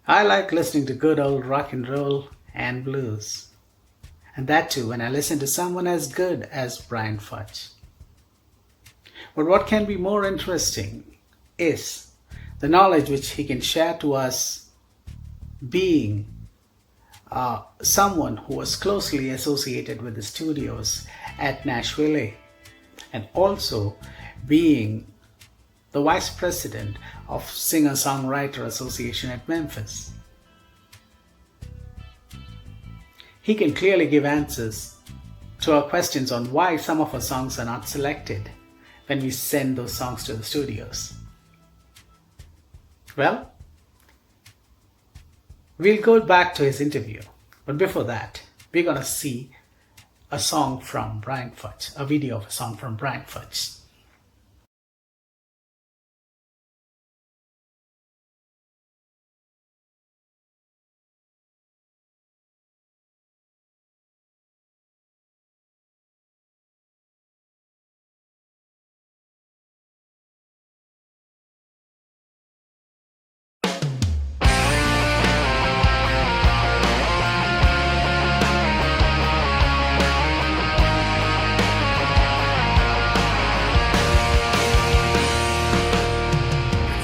I like listening to good old rock and roll and blues. And that too when I listen to someone as good as Brian Futch. But what can be more interesting is the knowledge which he can share to us, being someone who was closely associated with the studios at Nashville, and also being the vice president of Singer Songwriter Association at Memphis. He can clearly give answers to our questions on why some of our songs are not selected when we send those songs to the studios. Well, we'll go back to his interview, but before that, we're gonna see a song from Brian Futch, a video of a song from Brian Futch.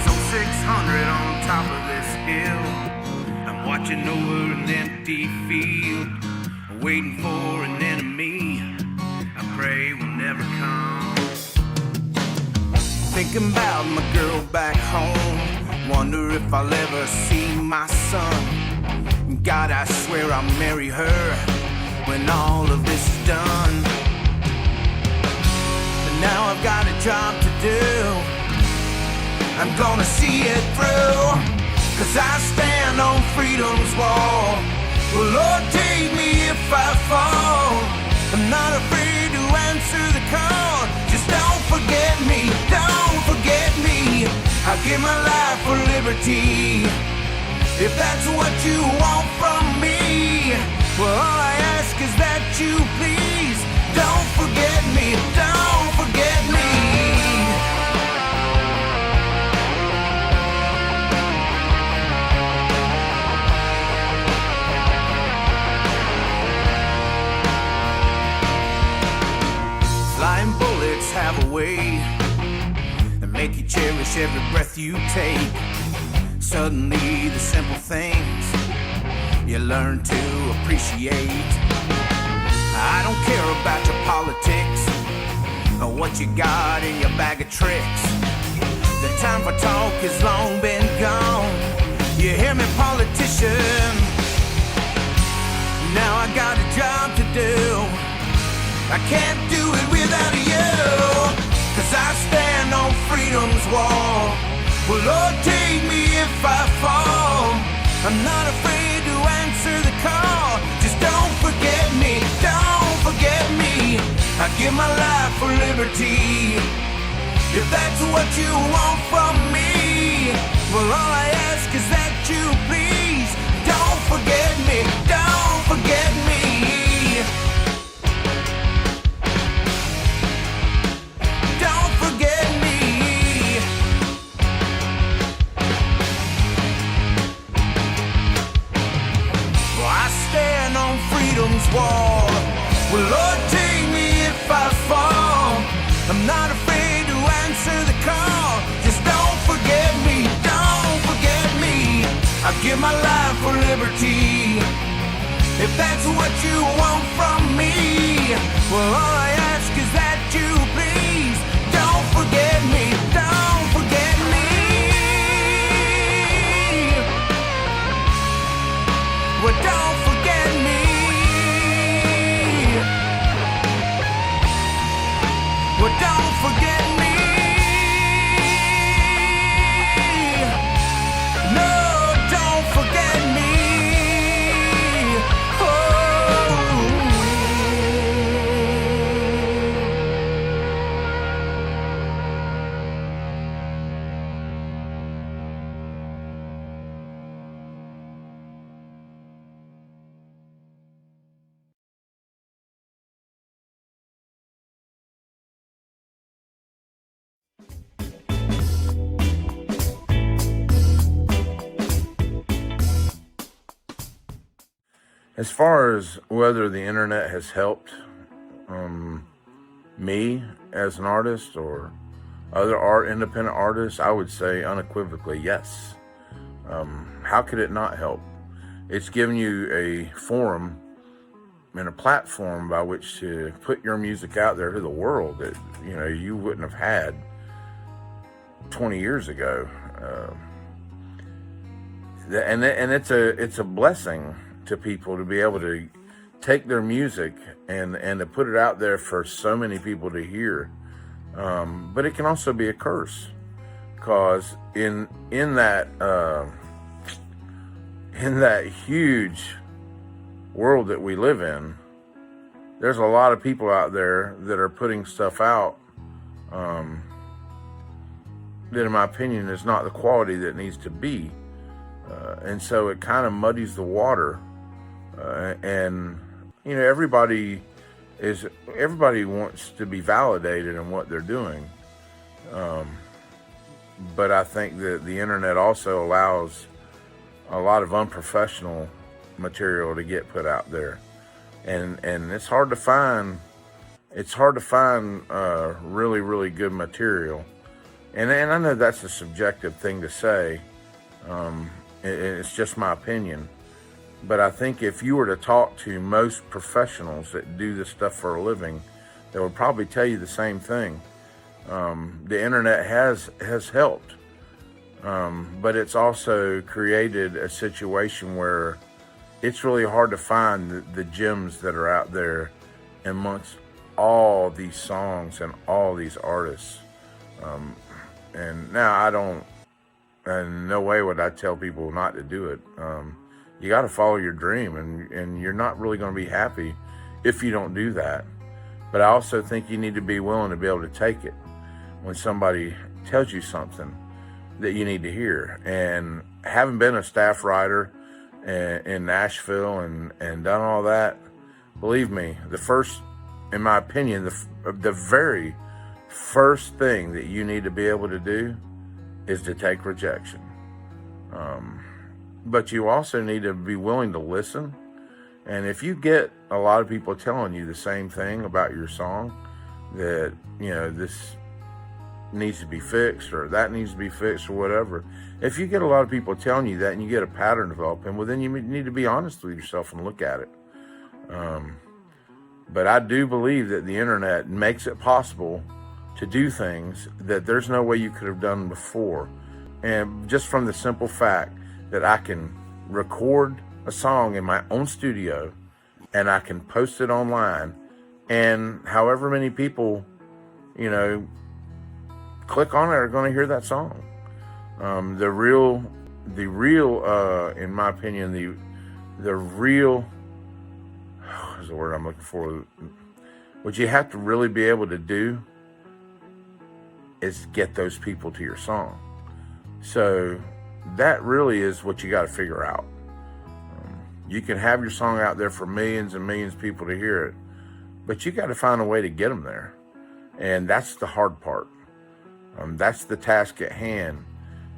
So 600 on top of this hill, I'm watching over an empty field, waiting for an enemy I pray will never come. Thinking about my girl back home, wonder if I'll ever see my son. God, I swear I'll marry her when all of this is done. But now I've got a job to do, I'm gonna see it through, 'cause I stand on freedom's wall. Well, Lord, take me if I fall. I'm not afraid to answer the call. Just don't forget me, don't forget me. I'll give my life for liberty, if that's what you want from me. Well, all I ask is that you please don't forget me, don't forget me. Flying bullets have a way that make you cherish every breath you take. Suddenly the simple things you learn to appreciate. I don't care about your politics or what you got in your bag of tricks. The time for talk has long been gone. You hear me, politician? Now I got a job to do, I can't do it without you, 'cause I stand on freedom's wall. Well, Lord, take me if I fall. I'm not afraid to answer the call. Just don't forget me, don't forget me. I give my life for liberty, if that's what you want from me. Well, all I ask is that you please don't forget me, don't forget me. Don't forget me. Well, I stand on freedom's wall. Well, Lord, take me if I fall. I'm not afraid to answer the call. Just don't forget me, don't forget me. I'll give my life for liberty, if that's what you want from me. Well, all I ask is that you please don't forget me, don't forget me. Well, don't forget me. Well, don't forget me. No, don't forget me. Oh. As far as whether the internet has helped me as an artist or other independent artists, I would say unequivocally yes. How could it not help? It's given you a forum and a platform by which to put your music out there to the world that you wouldn't have had 20 years ago. And it's a blessing to people to be able to take their music and to put it out there for so many people to hear. But it can also be a curse, because in that huge world that we live in, there's a lot of people out there that are putting stuff out that, in my opinion, is not the quality that it needs to be. And so it kind of muddies the water. And everybody wants to be validated in what they're doing. But I think that the internet also allows a lot of unprofessional material to get put out there, and it's hard to find really, really good material. And I know that's a subjective thing to say. It's just my opinion. But I think if you were to talk to most professionals that do this stuff for a living, they would probably tell you the same thing. The internet has helped, but it's also created a situation where it's really hard to find the gems that are out there amongst all these songs and all these artists. And now in no way would I tell people not to do it. You got to follow your dream, and you're not really going to be happy if you don't do that. But I also think you need to be willing to be able to take it when somebody tells you something that you need to hear. And having been a staff writer in Nashville and done all that, believe me, in my opinion, the very first thing that you need to be able to do is to take rejection. But you also need to be willing to listen. And if you get a lot of people telling you the same thing about your song, that, this needs to be fixed or that needs to be fixed or whatever, if you get a lot of people telling you that and you get a pattern developing, well, then you need to be honest with yourself and look at it. But I do believe that the internet makes it possible to do things that there's no way you could have done before. And just from the simple fact that I can record a song in my own studio and I can post it online, and however many people, click on it are going to hear that song. The real, in my opinion, the real, is the word I'm looking for. What you have to really be able to do is get those people to your song. So that really is what you got to figure out. You can have your song out there for millions and millions of people to hear it, but you got to find a way to get them there. And that's the hard part. That's the task at hand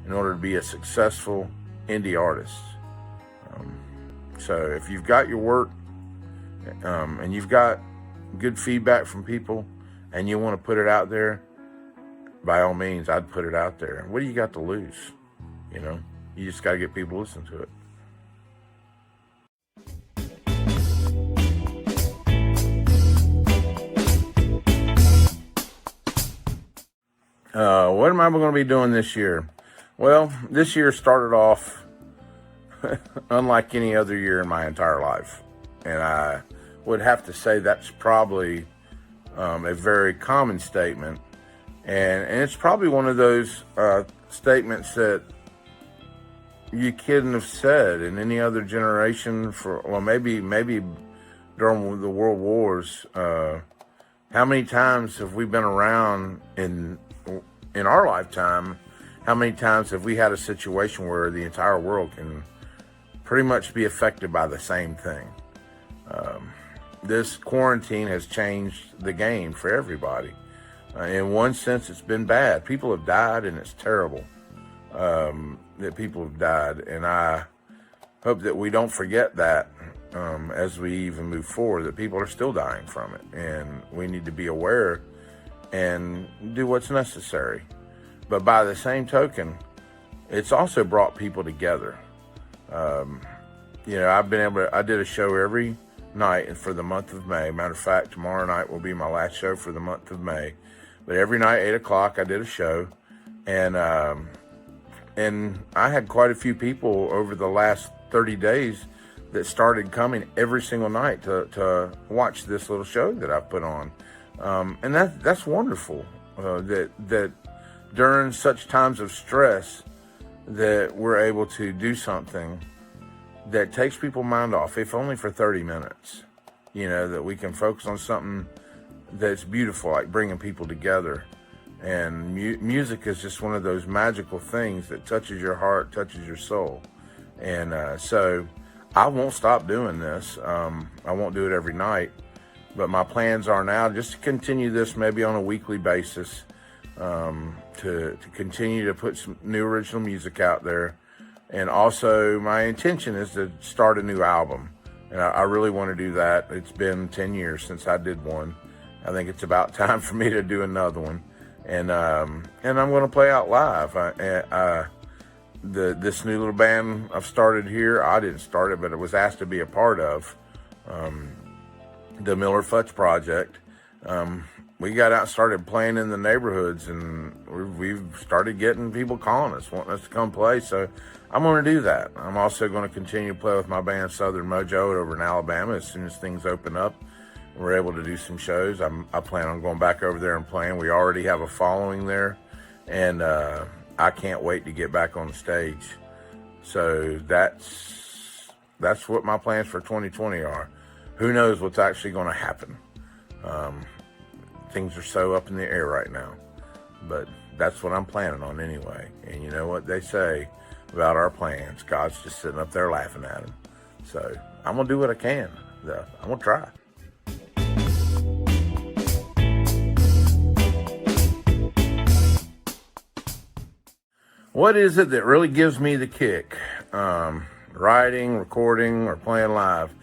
in order to be a successful indie artist. So if you've got your work and you've got good feedback from people and you want to put it out there, by all means, I'd put it out there. What do you got to lose? You just got to get people to listen to it. What am I going to be doing this year? Well, this year started off unlike any other year in my entire life. And I would have to say that's probably a very common statement. And it's probably one of those statements that you couldn't have said in any other generation maybe during the World Wars. How many times have we been around in our lifetime? How many times have we had a situation where the entire world can pretty much be affected by the same thing? This quarantine has changed the game for everybody. In one sense, it's been bad. People have died, and it's terrible that people have died. And I hope that we don't forget that as we even move forward, that people are still dying from it, and we need to be aware and do what's necessary. But by the same token, it's also brought people together. I've been able to, I did a show every night for the month of May. Matter of fact, tomorrow night will be my last show for the month of May. But every night, 8 o'clock, I did a show. And I had quite a few people over the last 30 days that started coming every single night to watch this little show that I put on. And that's wonderful, that during such times of stress that we're able to do something that takes people's mind off, if only for 30 minutes, that we can focus on something that's beautiful, like bringing people together. And music is just one of those magical things that touches your heart, touches your soul. And so I won't stop doing this. I won't do it every night, but my plans are now just to continue this maybe on a weekly basis, to continue to put some new original music out there. And also my intention is to start a new album. And I really want to do that. It's been 10 years since I did one. I think it's about time for me to do another one. And I'm going to play out live. This new little band I've started here, I didn't start it, but it was asked to be a part of, the Futch project. We got out and started playing in the neighborhoods, and we've started getting people calling us, wanting us to come play. So I'm going to do that. I'm also going to continue to play with my band Southern Mojo over in Alabama as soon as things open up. We're able to do some shows. I plan on going back over there and playing. We already have a following there, and I can't wait to get back on the stage. So that's what my plans for 2020 are. Who knows what's actually going to happen? Things are so up in the air right now, but that's what I'm planning on anyway. And you know what they say about our plans? God's just sitting up there laughing at them. So I'm gonna do what I can. I'm gonna try. What is it that really gives me the kick? Writing, recording, or playing live?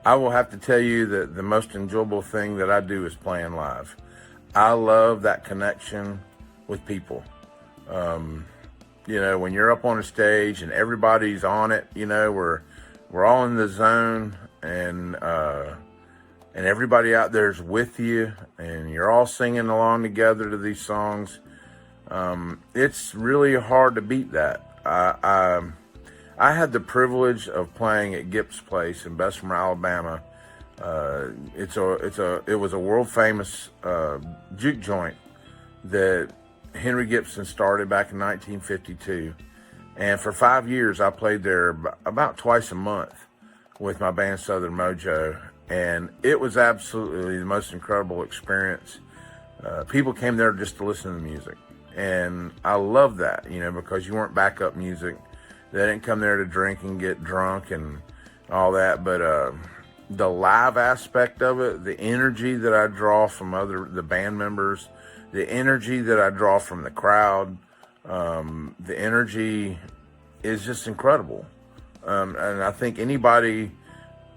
I will have to tell you that the most enjoyable thing that I do is playing live. I love that connection with people. When you're up on a stage and everybody's on it, we're all in the zone, and everybody out there's with you, and you're all singing along together to these songs. It's really hard to beat that. I had the privilege of playing at Gipp's Place in Bessemer, Alabama. It was a world famous juke joint that Henry Gibson started back in 1952, and for 5 years I played there about twice a month with my band Southern Mojo, and it was absolutely the most incredible experience. People came there just to listen to the music, and I love that, because you weren't backup music. They didn't come there to drink and get drunk and all that, but the live aspect of it, the energy that I draw from the band members, the energy that I draw from the crowd, the energy is just incredible. And I think any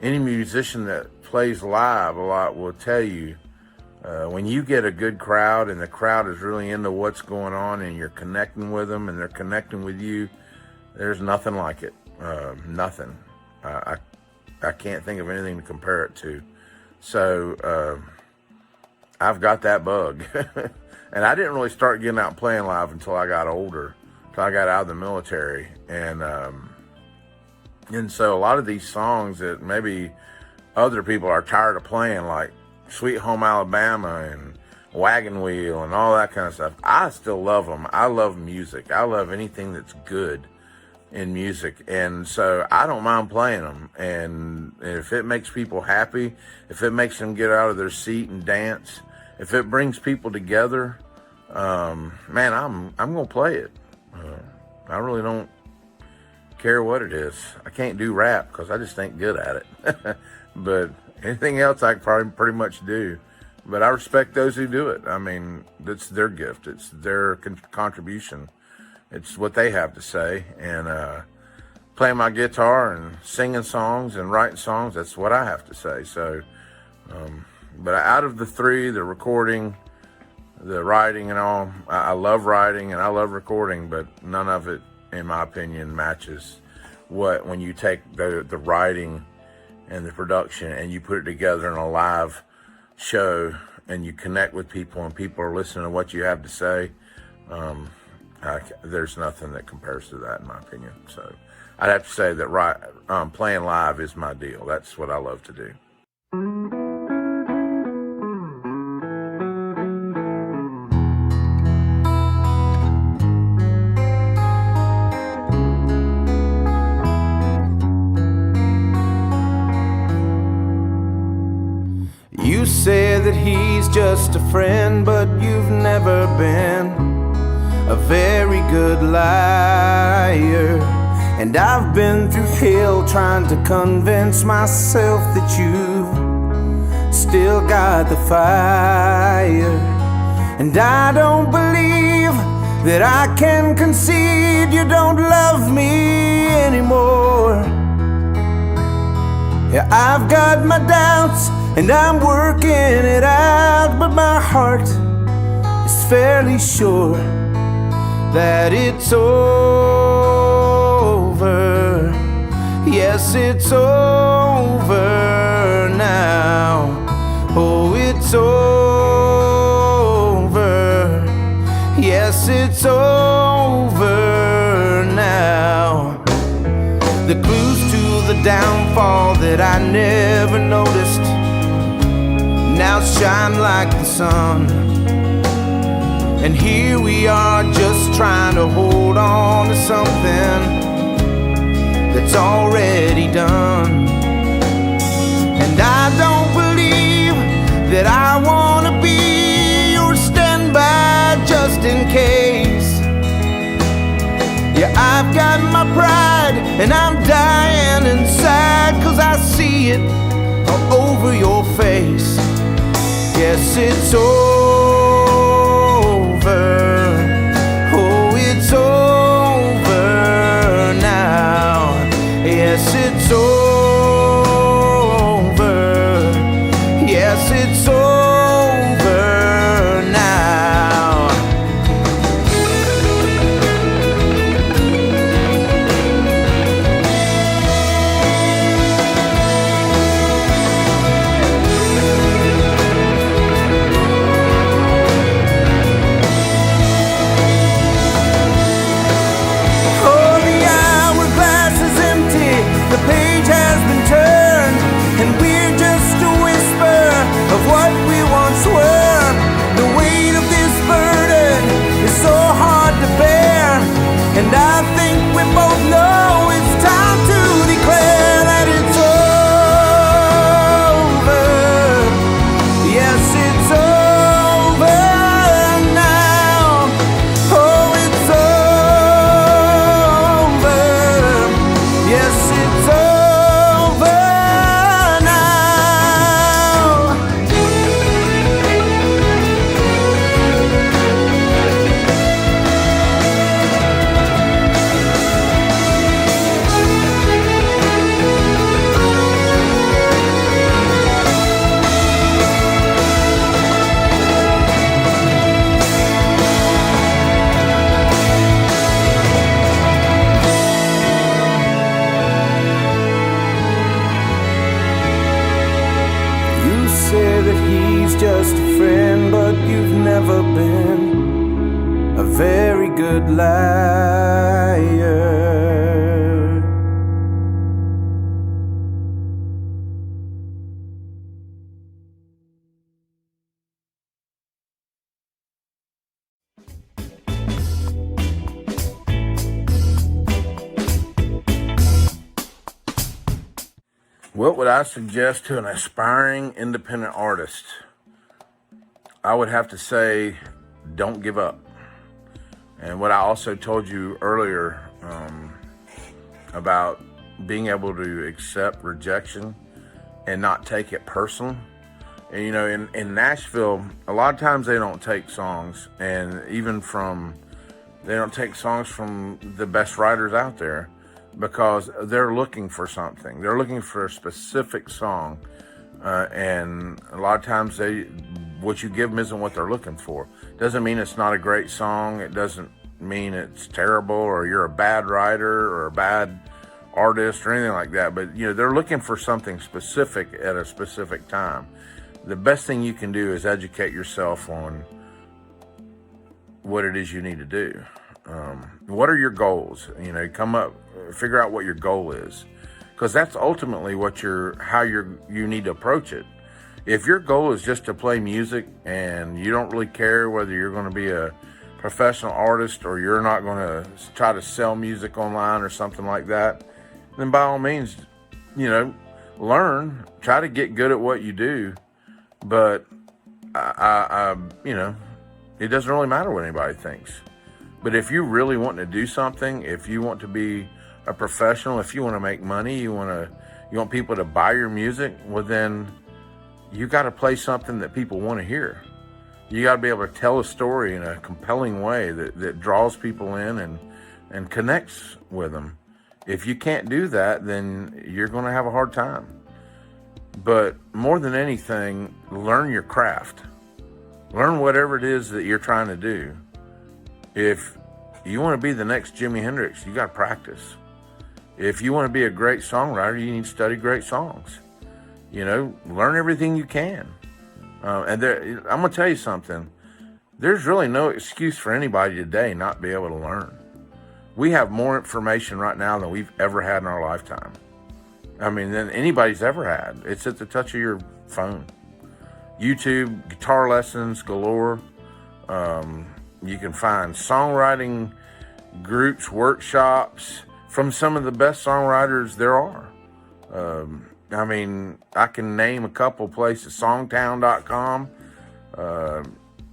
musician that plays live a lot will tell you, when you get a good crowd and the crowd is really into what's going on and you're connecting with them and they're connecting with you, there's nothing like it. Nothing. I can't think of anything to compare it to. So I've got that bug. And I didn't really start getting out and playing live until I got older, until I got out of the military. And so a lot of these songs that maybe other people are tired of playing, like Sweet Home Alabama and Wagon Wheel and all that kind of stuff, I still love them. I love music. I love anything that's good in music, and so I don't mind playing them. And if it makes people happy, if it makes them get out of their seat and dance, if it brings people together, man, I'm gonna play it. I really don't care what it is. I can't do rap because I just ain't good at it. But anything else I can probably pretty much do. But I respect those who do it. I mean, it's their gift. It's their contribution. It's what they have to say. And playing my guitar and singing songs and writing songs. That's what I have to say. So, but out of the three, the recording, the writing and all, I love writing and I love recording, but none of it, in my opinion, matches when you take the writing and the production and you put it together in a live show and you connect with people and people are listening to what you have to say. There's nothing that compares to that, in my opinion. So I'd have to say that playing live is my deal. That's what I love to do. You say that he's just a friend, but you've never been a very good liar. And I've been through hell trying to convince myself that you've still got the fire. And I don't believe that I can concede you don't love me anymore. Yeah, I've got my doubts and I'm working it out, but my heart is fairly sure that it's over. Yes, it's over now. Oh, it's over. Yes, it's over now. The clues to the downfall that I never noticed now shine like the sun. And here we are just trying to hold on to something that's already done. And I don't believe that I want to be your standby just in case. Yeah, I've got my pride and I'm dying inside, 'cause I see it all over your face. Yes, it's over. Oh, it's over now. Yes, it's over. Yes, it's over now. And I think we both know it's time to declare that it's over. Yes, it's over now. Oh, it's over. Yes, it's over now. Just a friend, but you've never been a very good liar. What would I suggest to an aspiring independent artist? I would have to say, don't give up. And what I also told you earlier about being able to accept rejection and not take it personal. And you know, in Nashville, a lot of times they don't take songs, and even they don't take songs from the best writers out there. because they're looking for something. They're looking for a specific song, and a lot of times what you give them isn't what they're looking for. Doesn't mean it's not a great song. It doesn't mean it's terrible or you're a bad writer or a bad artist or anything like that. But they're looking for something specific at a specific time. The best thing you can do is educate yourself on what it is you need to do. What are your goals? Figure out what your goal is, because that's ultimately how you need to approach it. If your goal is just to play music and you don't really care whether you're going to be a professional artist or you're not going to try to sell music online or something like that, then by all means, learn, try to get good at what you do. But it doesn't really matter what anybody thinks. But if you really want to do something, if you want to be a professional, if you want to make money, you want people to buy your music, well then you got to play something that people want to hear. You got to be able to tell a story in a compelling way that draws people in and connects with them. If you can't do that, then you're going to have a hard time. But more than anything, learn your craft. Learn whatever it is that you're trying to do. If you want to be the next Jimi Hendrix, you got to practice. If you want to be a great songwriter, you need to study great songs. Learn everything you can. I'm going to tell you something. There's really no excuse for anybody today not to be able to learn. We have more information right now than we've ever had in our lifetime. Than anybody's ever had. It's at the touch of your phone. YouTube, guitar lessons galore. You can find songwriting groups, workshops from some of the best songwriters there are. I can name a couple places. Songtown.com.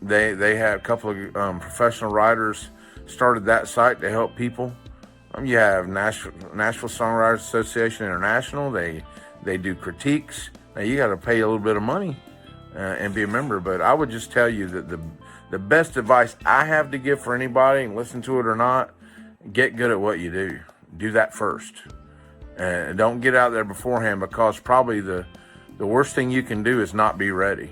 They have a couple of professional writers started that site to help people. You have Nashville Songwriters Association International. They do critiques. Now you got to pay a little bit of money and be a member. But I would just tell you that the best advice I have to give for anybody, and listen to it or not, get good at what you do. Do that first. And don't get out there beforehand, because probably the worst thing you can do is not be ready.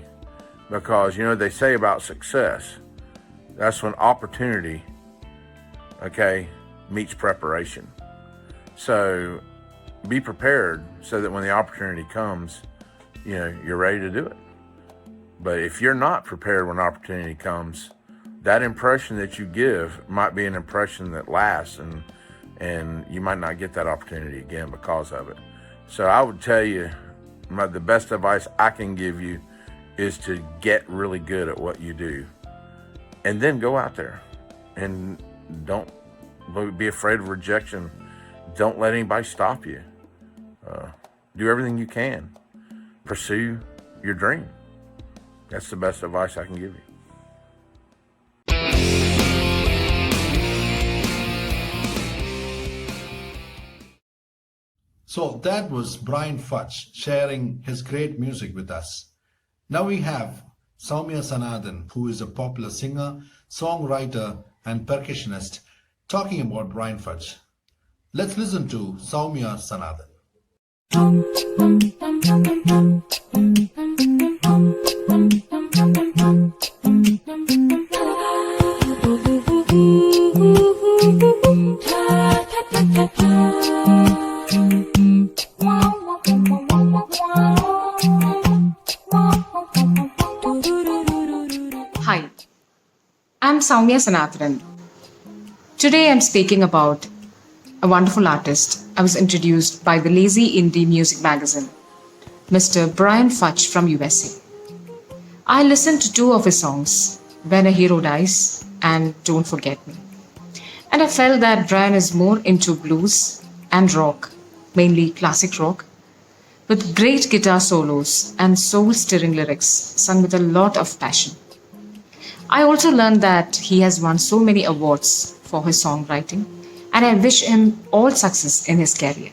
Because, they say about success, that's when opportunity, meets preparation. So be prepared so that when the opportunity comes, you're ready to do it. But if you're not prepared when opportunity comes, that impression that you give might be an impression that lasts, and you might not get that opportunity again because of it. So I would tell you, the best advice I can give you is to get really good at what you do. And then go out there and don't be afraid of rejection. Don't let anybody stop you. Do everything you can. Pursue your dream. That's the best advice I can give you. So that was Brian Futch sharing his great music with us. Now we have Soumya Sanathan, who is a popular singer, songwriter, and percussionist, talking about Brian Futch. Let's listen to Soumya Sanathan. Hi, I'm Soumya Sanathan. Today I'm speaking about a wonderful artist I was introduced by the Lazie indie music magazine, Mr. Brian Futch from USA. I listened to two of his songs, When a Hero Dies and Don't Forget Me. And I felt that Brian is more into blues and rock, mainly classic rock, with great guitar solos and soul-stirring lyrics sung with a lot of passion. I also learned that he has won so many awards for his songwriting, and I wish him all success in his career.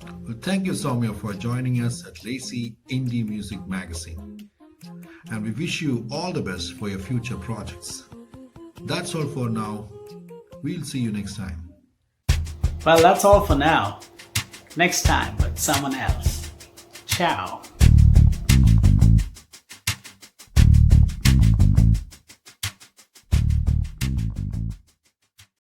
Well, thank you, Soumya, for joining us at Lazie Indie Music Magazine. And we wish you all the best for your future projects. That's all for now. We'll see you next time. Well, that's all for now. Next time with someone else. Ciao.